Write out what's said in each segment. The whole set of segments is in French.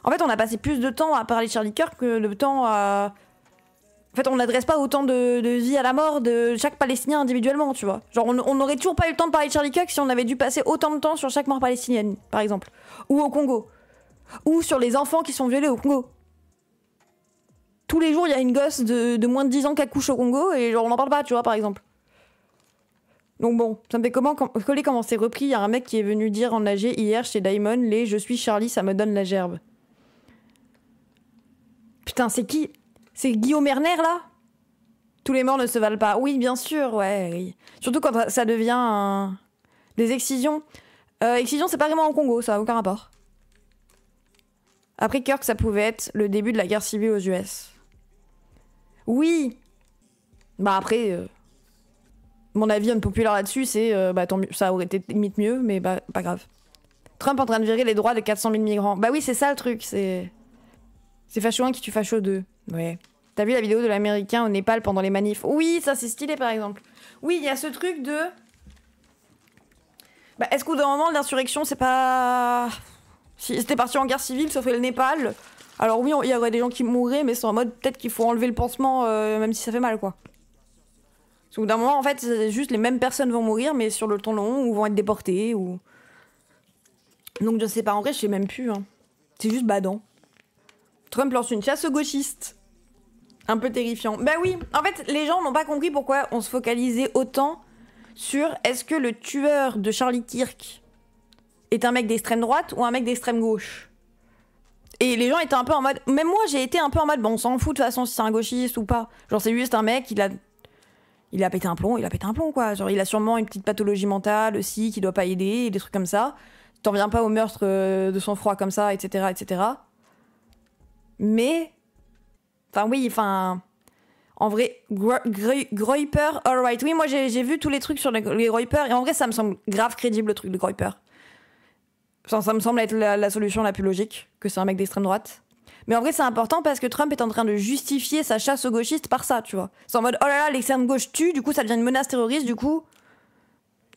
En fait, on a passé plus de temps à parler de Charlie Kirk que de temps à... En fait, on n'adresse pas autant de vie à la mort de chaque Palestinien individuellement, tu vois. Genre, on n'aurait toujours pas eu le temps de parler de Charlie Kirk si on avait dû passer autant de temps sur chaque mort palestinienne, par exemple. Ou au Congo. Ou sur les enfants qui sont violés au Congo. Tous les jours, il y a une gosse de moins de 10 ans qui accouche au Congo et genre, on n'en parle pas, tu vois, par exemple. Donc bon, ça me fait coller comment c'est repris. Il y a un mec qui est venu dire en AG hier chez Daimon, les « Je suis Charlie, ça me donne la gerbe ». Putain, c'est qui? C'est Guillaume Erner, là? Tous les morts ne se valent pas. Oui, bien sûr, ouais. Oui. Surtout quand ça devient des excisions. Excision, c'est pas vraiment au Congo, ça a aucun rapport. Après Kirk, ça pouvait être le début de la guerre civile aux US. Oui. Bah après, mon avis unpopulaire là-dessus, c'est bah tant mieux, ça aurait été limite mieux, mais bah pas grave. Trump en train de virer les droits de 400 000 migrants. Bah oui, c'est ça le truc, c'est facho 1 qui tue facho 2. Ouais. T'as vu la vidéo de l'américain au Népal pendant les manifs? Oui, ça c'est stylé par exemple. Oui, il y a ce truc de... Bah est-ce qu'au bout d'un moment, l'insurrection, c'est pas... Si c'était parti en guerre civile, sauf le Népal... Alors oui, il y aurait des gens qui mourraient, mais c'est en mode peut-être qu'il faut enlever le pansement, même si ça fait mal, quoi. Parce qu'au bout d'un moment, en fait, c'est juste les mêmes personnes vont mourir, mais sur le temps long, ou vont être déportées, ou... Donc je sais pas, en vrai, je sais même plus, hein. C'est juste badant. Trump lance une chasse aux gauchistes. Un peu terrifiant. Bah oui, en fait, les gens n'ont pas compris pourquoi on se focalisait autant sur est-ce que le tueur de Charlie Kirk est un mec d'extrême droite ou un mec d'extrême gauche. Et les gens étaient un peu en mode... Même moi, j'ai été un peu en mode, bon, on s'en fout de toute façon si c'est un gauchiste ou pas. Genre, c'est juste un mec, il a pété un plomb, quoi. Genre, il a sûrement une petite pathologie mentale aussi qui doit pas aider, et des trucs comme ça. T'en viens pas au meurtre de sang froid comme ça, etc., etc. Mais... Enfin, oui, enfin... En vrai, Groyper, alright. Oui, moi, j'ai vu tous les trucs sur les Groyper, et en vrai, ça me semble grave crédible, le truc de Groyper. Enfin, ça me semble être la solution la plus logique, que c'est un mec d'extrême droite. Mais en vrai, c'est important parce que Trump est en train de justifier sa chasse aux gauchistes par ça, tu vois. C'est en mode, oh là là, l'extrême gauche tue, du coup, ça devient une menace terroriste, du coup...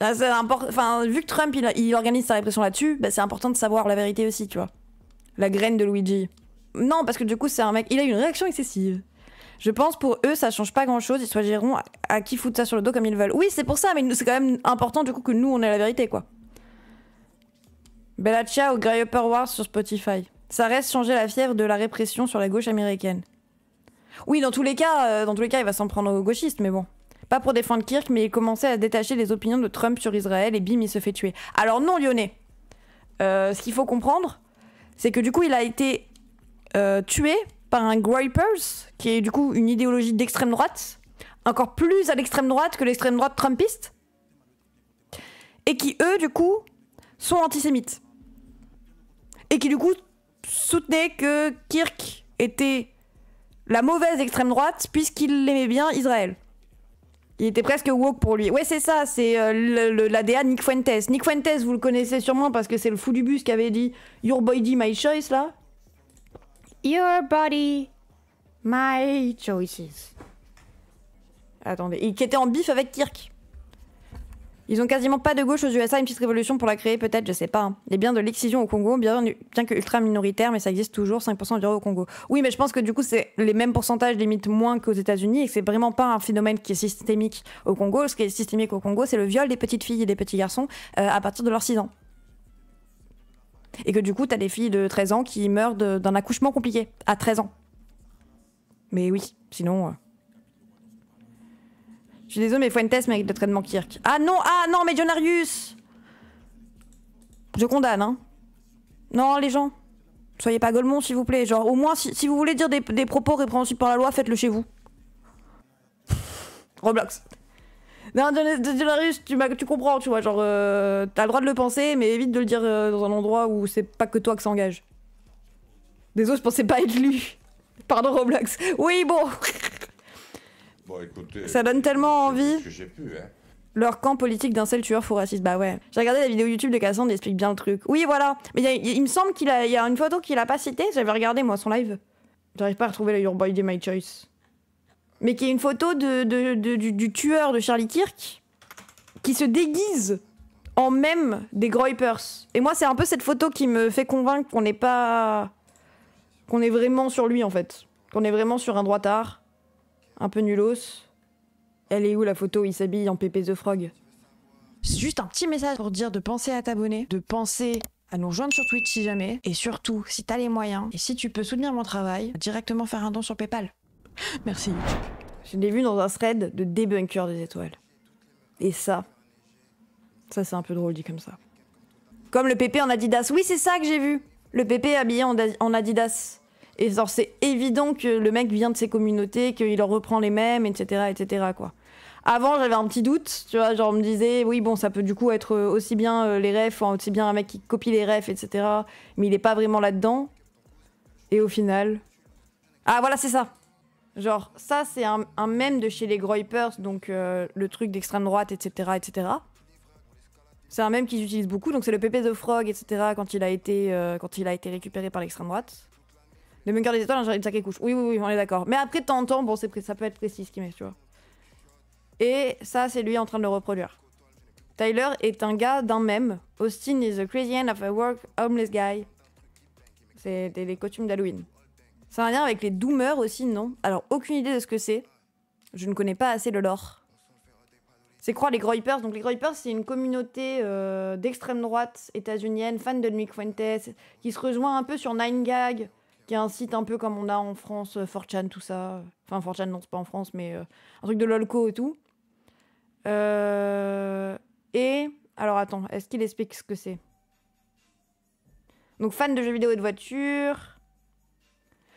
Enfin, vu que Trump, il organise sa répression là-dessus, bah, c'est important de savoir la vérité aussi, tu vois. La graine de Luigi. Non, parce que du coup, c'est un mec... Il a eu une réaction excessive. Je pense pour eux, ça change pas grand-chose. Ils choisiront à qui foutre ça sur le dos comme ils veulent. Oui, c'est pour ça, mais c'est quand même important, du coup, que nous, on ait la vérité, quoi. Bella Ciao, Grey Wars sur Spotify. Ça reste changer la fièvre de la répression sur la gauche américaine. Oui, dans tous les cas, il va s'en prendre aux gauchistes, mais bon. Pas pour défendre Kirk, mais il commençait à détacher les opinions de Trump sur Israël et bim, il se fait tuer. Alors non, Lyonnais. Ce qu'il faut comprendre, c'est que du coup, il a été tué par un Groypers, qui est du coup une idéologie d'extrême droite, encore plus à l'extrême droite que l'extrême droite trumpiste, et qui, eux, du coup, sont antisémites. Et qui, du coup, soutenaient que Kirk était la mauvaise extrême droite, puisqu'il aimait bien Israël. Il était presque woke pour lui. Ouais, c'est ça, c'est l'ADA Nick Fuentes. Nick Fuentes, vous le connaissez sûrement parce que c'est le fou du bus qui avait dit « Your body, my choice », là. Your body, my choices. Attendez, et qui était en bif avec Kirk. Ils ont quasiment pas de gauche aux USA, une petite révolution pour la créer, peut-être, je sais pas. Hein. Les biens de l'excision au Congo, bien que ultra minoritaire, mais ça existe toujours, 5% environ au Congo. Oui, mais je pense que du coup, c'est les mêmes pourcentages, limite moins qu'aux États-Unis, et que c'est vraiment pas un phénomène qui est systémique au Congo. Ce qui est systémique au Congo, c'est le viol des petites filles et des petits garçons à partir de leurs 6 ans. Et que du coup, t'as des filles de 13 ans qui meurent d'un accouchement compliqué, à 13 ans. Mais oui, sinon... Je suis désolée, mais Fuentes mérite le traitement Kirk. Ah non, mais Jonarius! Je condamne, hein. Non, les gens, soyez pas Golemont, s'il vous plaît. Genre, au moins, si vous voulez dire des propos répréhensibles par la loi, faites-le chez vous. Roblox. Non, Jonarius, tu comprends, tu vois, genre, t'as le droit de le penser, mais évite de le dire dans un endroit où c'est pas que toi que ça engage. Désolé, je pensais pas être lu. Pardon, Roblox. Oui, bon. Bon, écoutez, ça donne tellement envie. Ce que j'ai pu, hein. Leur camp politique d'un seul tueur faux raciste. Bah ouais. J'ai regardé la vidéo YouTube de Cassandre, il explique bien le truc. Oui, voilà. Mais il me semble qu'il y a une photo qu'il a pas citée. J'avais regardé, moi, son live. J'arrive pas à retrouver le Your Body, My Choice. Mais qui est une photo du tueur de Charlie Kirk qui se déguise en même des Groypers. Et moi, c'est un peu cette photo qui me fait convaincre qu'on n'est pas qu'on est vraiment sur lui en fait. Qu'on est vraiment sur un droitard, un peu nulos. Elle est où la photo où il s'habille en Pépé the Frog? Juste un petit message pour dire de penser à t'abonner, de penser à nous rejoindre sur Twitch si jamais, et surtout, si t'as les moyens, et si tu peux soutenir mon travail, directement faire un don sur PayPal. Merci. Je l'ai vu dans un thread de débunker des étoiles. Et ça c'est un peu drôle dit comme ça. Comme le Pépé en Adidas. Oui, c'est ça que j'ai vu. Le Pépé habillé en Adidas. Et genre, c'est évident que le mec vient de ses communautés, qu'il en reprend les mêmes, etc., quoi. Avant, j'avais un petit doute, tu vois, genre, on me disait, oui, bon, ça peut du coup être aussi bien les refs, aussi bien un mec qui copie les refs, etc., mais il est pas vraiment là-dedans. Et au final... Ah, voilà, c'est ça. Genre, ça, c'est un mème de chez les Groypers, donc le truc d'extrême droite, etc. C'est un mème qu'ils utilisent beaucoup, donc c'est le Pépé the Frog, etc., quand il a été récupéré par l'extrême droite. Le bunker des étoiles, j'ai une sacrée couche. Oui, on est d'accord. Mais après, de temps en temps, bon, ça peut être précis ce qu'il met, tu vois. Et ça, c'est lui en train de le reproduire. Tyler est un gars d'un mème. Austin is a crazy end of a work homeless guy. C'est des costumes d'Halloween. C'est un lien avec les doomers aussi, non? Alors, aucune idée de ce que c'est. Je ne connais pas assez le lore. C'est quoi les Groypers? Donc les Groypers, c'est une communauté d'extrême droite états-unienne, fan de Nick Fuentes, qui se rejoint un peu sur 9gag, qui est un site un peu comme on a en France, 4chan, tout ça. Enfin, 4chan, non, c'est pas en France, mais un truc de lolco et tout. Et... Alors attends, est-ce qu'il explique ce que c'est? Donc fan de jeux vidéo et de voitures.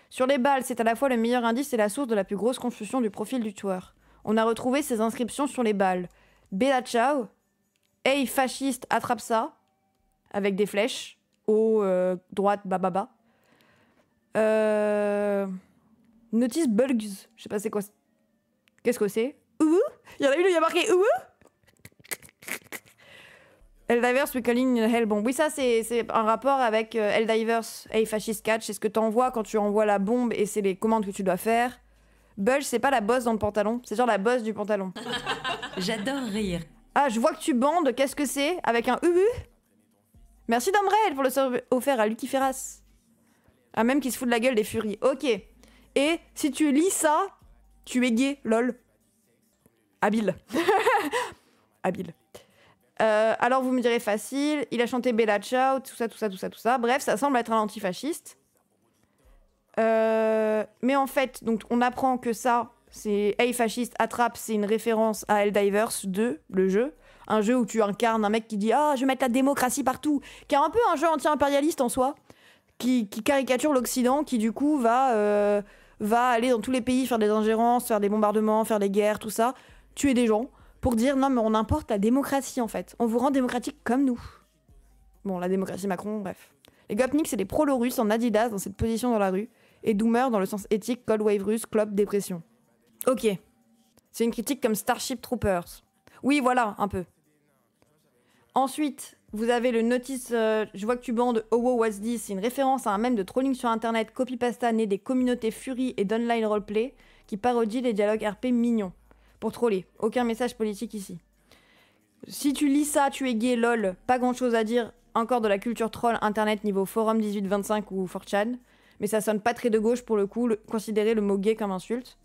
Sur les balles, c'est à la fois le meilleur indice et la source de la plus grosse confusion du profil du tueur. On a retrouvé ces inscriptions sur les balles. Bella Ciao, hey fasciste, attrape ça, avec des flèches, haut, droite, bababa. Notice Bugs, je sais pas c'est quoi. Qu'est-ce que c'est? Il y en a une où il y a marqué Helldivers Recalling Hellbomb. Oui, ça c'est un rapport avec Helldivers, hey fascist catch, c'est ce que t'envoies quand tu envoies la bombe et c'est les commandes que tu dois faire. Bulge, c'est pas la bosse dans le pantalon, c'est genre la bosse du pantalon. J'adore rire. Ah, je vois que tu bandes, qu'est-ce que c'est? Avec un Merci Domrel pour le serve offert à Lucky Ferras. Ah, même qui se fout de la gueule des furies. Ok. Et si tu lis ça, tu es gay, lol. Habile. Habile. Alors vous me direz facile, il a chanté Bella Ciao, tout ça. Bref, ça semble être un antifasciste. Mais en fait, donc on apprend que ça, c'est Hey fasciste, attrape, c'est une référence à Helldivers 2, le jeu. Un jeu où tu incarnes un mec qui dit « Ah, je vais mettre la démocratie partout », qui est un peu un jeu anti-impérialiste en soi, qui caricature l'Occident, qui du coup va aller dans tous les pays faire des ingérences, faire des bombardements, faire des guerres, tout ça, tuer des gens, pour dire « Non, mais on importe la démocratie en fait, on vous rend démocratique comme nous ». Bon, la démocratie Macron, bref. Les Gopniks, c'est des prolos russes en Adidas dans cette position dans la rue, et Doomer dans le sens éthique, cold wave russe, clope, dépression. Ok. C'est une critique comme Starship Troopers. Oui, voilà, un peu. Ensuite, vous avez le notice, je vois que tu bandes Oh What's This, c'est une référence à un mème de trolling sur internet, copypasta né des communautés Fury et d'online roleplay, qui parodie les dialogues RP mignons. Pour troller, aucun message politique ici. Si tu lis ça, tu es gay, lol, pas grand chose à dire, encore de la culture troll internet niveau forum 1825 ou 4chan, mais ça sonne pas très de gauche pour le coup, considérer le mot gay comme insulte.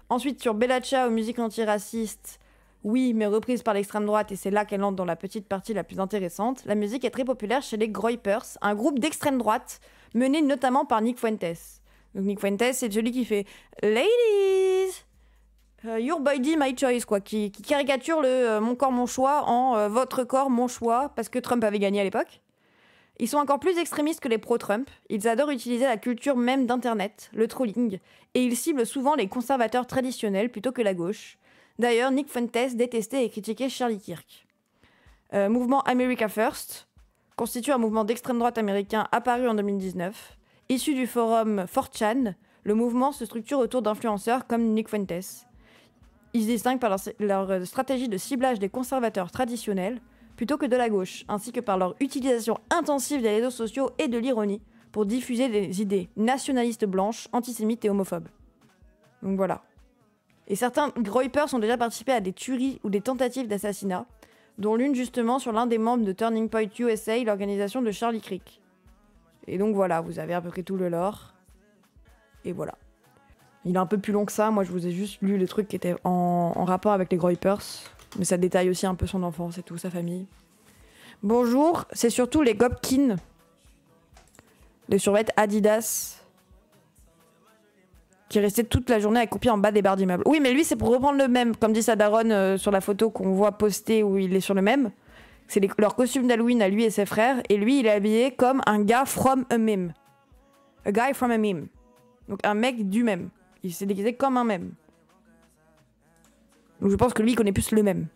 Ensuite, sur Bella Ciao, musique antiraciste, oui, mais reprise par l'extrême droite, et c'est là qu'elle entre dans la petite partie la plus intéressante. La musique est très populaire chez les Groypers, un groupe d'extrême droite, mené notamment par Nick Fuentes. Donc Nick Fuentes, c'est celui qui fait « Ladies, your body, my choice », quoi, qui caricature le mon corps, mon choix en votre corps, mon choix, parce que Trump avait gagné à l'époque. Ils sont encore plus extrémistes que les pro-Trump. Ils adorent utiliser la culture même d'Internet, le trolling, et ils ciblent souvent les conservateurs traditionnels plutôt que la gauche. D'ailleurs, Nick Fuentes détestait et critiquait Charlie Kirk. Mouvement America First constitue un mouvement d'extrême droite américain apparu en 2019. Issu du forum 4chan, le mouvement se structure autour d'influenceurs comme Nick Fuentes. Ils se distinguent par leur stratégie de ciblage des conservateurs traditionnels plutôt que de la gauche, ainsi que par leur utilisation intensive des réseaux sociaux et de l'ironie pour diffuser des idées nationalistes blanches, antisémites et homophobes. Donc voilà. Et certains Groypers ont déjà participé à des tueries ou des tentatives d'assassinat, dont l'une justement sur l'un des membres de Turning Point USA, l'organisation de Charlie Kirk. Et donc voilà, vous avez à peu près tout le lore. Et voilà. Il est un peu plus long que ça. Moi, je vous ai juste lu les trucs qui étaient en rapport avec les Groypers. Mais ça détaille aussi un peu son enfance et tout, sa famille. Bonjour, c'est surtout les Gopkins. Les survêtements Adidas. Qui restait toute la journée accroupi en bas des barres d'immeubles. Oui, mais lui, c'est pour reprendre le même. Comme dit sa daronne sur la photo qu'on voit postée où il est sur le même. C'est leur costume d'Halloween à lui et ses frères. Et lui, il est habillé comme un gars from a meme. A guy from a meme. Donc un mec du même. Il s'est déguisé comme un mème. Donc je pense que lui, il connaît plus le même.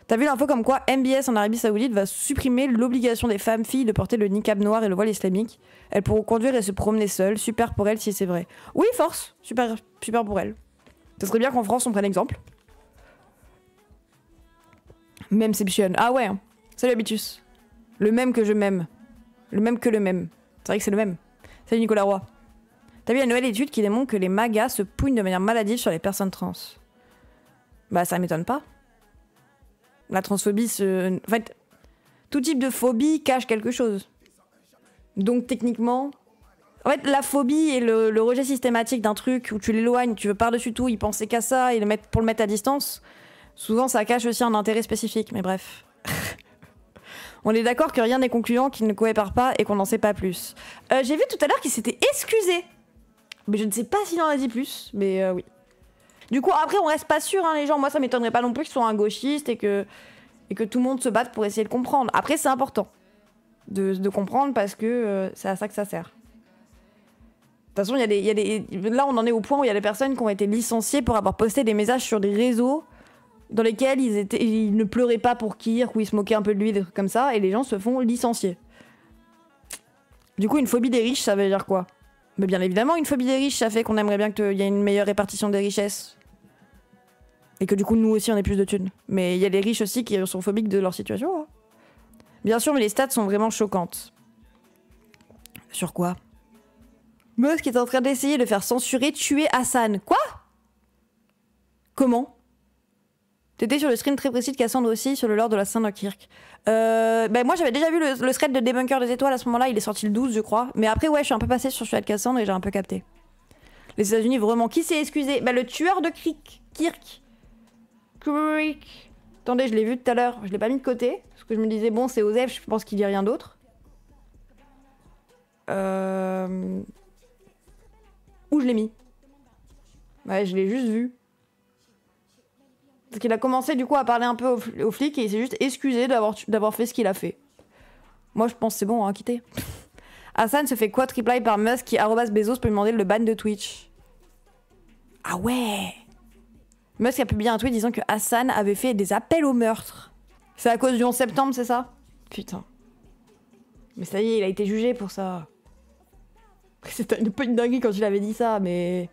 T'as vu l'info comme quoi MBS en Arabie Saoudite va supprimer l'obligation des femmes-filles de porter le niqab noir et le voile islamique. Elles pourront conduire et se promener seules. Super pour elles si c'est vrai. Oui, force. Super, super pour elles. Ça serait bien qu'en France, on prenne exemple. Memception. Ah ouais. Hein. Salut Habitus. Le même que je m'aime. Le même que le même. C'est vrai que c'est le même. Salut Nicolas Roy. T'as vu la nouvelle étude qui démontre que les magas se pougnent de manière maladive sur les personnes trans. Bah ça m'étonne pas. La transphobie En fait, tout type de phobie cache quelque chose. Donc techniquement... En fait, la phobie et le rejet systématique d'un truc où tu l'éloignes, tu veux par-dessus tout y penser qu'à ça et pour le mettre à distance, souvent ça cache aussi un intérêt spécifique, mais bref. On est d'accord que rien n'est concluant, qu'il ne coopère pas et qu'on n'en sait pas plus. J'ai vu tout à l'heure qu'il s'était excusé. Mais je ne sais pas s'il en a dit plus, mais oui. Du coup, après, on reste pas sûr, hein, les gens. Moi, ça m'étonnerait pas non plus qu'ils soient un gauchiste et que tout le monde se batte pour essayer de comprendre. Après, c'est important de comprendre parce que c'est à ça que ça sert. De toute façon, là, on en est au point où il y a des personnes qui ont été licenciées pour avoir posté des messages sur des réseaux dans lesquels ils ne pleuraient pas pour Kirk ou ils se moquaient un peu de lui, des trucs comme ça, et les gens se font licencier. Du coup, une phobie des riches, ça veut dire quoi ? Mais bien évidemment, une phobie des riches, ça fait qu'on aimerait bien qu'il y ait une meilleure répartition des richesses. Et que du coup, nous aussi, on ait plus de thunes. Mais il y a les riches aussi qui sont phobiques de leur situation. Hein. Bien sûr, mais les stats sont vraiment choquantes. Sur quoi ? Musk est en train d'essayer de faire censurer, tuer Hassan. Quoi ? Comment ? T'étais sur le stream très précis de Cassandre aussi, sur le lore de la Saint-Kirk. Moi, j'avais déjà vu le thread de Débunker des étoiles à ce moment-là, il est sorti le 12, je crois. Mais après, ouais, je suis un peu passée sur celui de Cassandre et j'ai un peu capté. Les États-Unis, vraiment, qui s'est excusé ? Le tueur de Kirk. Attendez, je l'ai vu tout à l'heure, je l'ai pas mis de côté, parce que je me disais, bon, c'est Osef, je pense qu'il dit rien d'autre. Où je l'ai mis ? Ouais, je l'ai juste vu. Parce qu'il a commencé du coup à parler un peu aux flics et il s'est juste excusé d'avoir fait ce qu'il a fait. Moi je pense que c'est bon, hein, quitter. Hassan se fait quadriply par Musk qui @Bezos peut lui demander le ban de Twitch. Ah ouais. Musk a publié un tweet disant que Hassan avait fait des appels au meurtre. C'est à cause du 11 septembre, c'est ça ? Putain. Mais ça y est, il a été jugé pour ça. C'était un peu une dinguerie quand il avait dit ça, mais...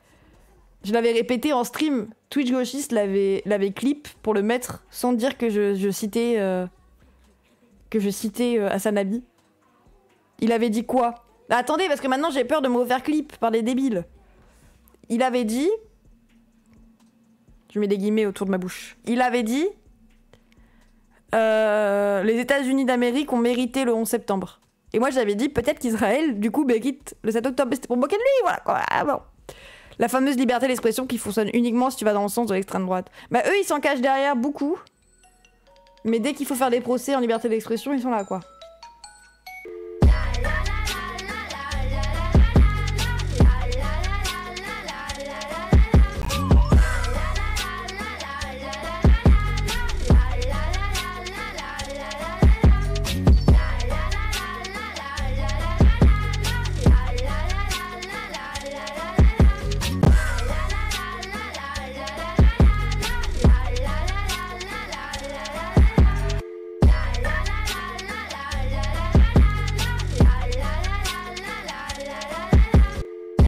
Je l'avais répété en stream. Twitch gauchiste l'avait clip pour le mettre sans dire que je citais Hassan Abi. Il avait dit quoi ? Attendez, parce que maintenant j'ai peur de me refaire clip par les débiles. Il avait dit... Je mets des guillemets autour de ma bouche. Il avait dit... les États-Unis d'Amérique ont mérité le 11 septembre. Et moi j'avais dit peut-être qu'Israël, du coup, mérite le 7 octobre. C'était pour moquer de lui, voilà quoi. Ah, bon. La fameuse liberté d'expression qui fonctionne uniquement si tu vas dans le sens de l'extrême droite. Eux, ils s'en cachent derrière beaucoup. Mais dès qu'il faut faire des procès en liberté d'expression, ils sont là, quoi.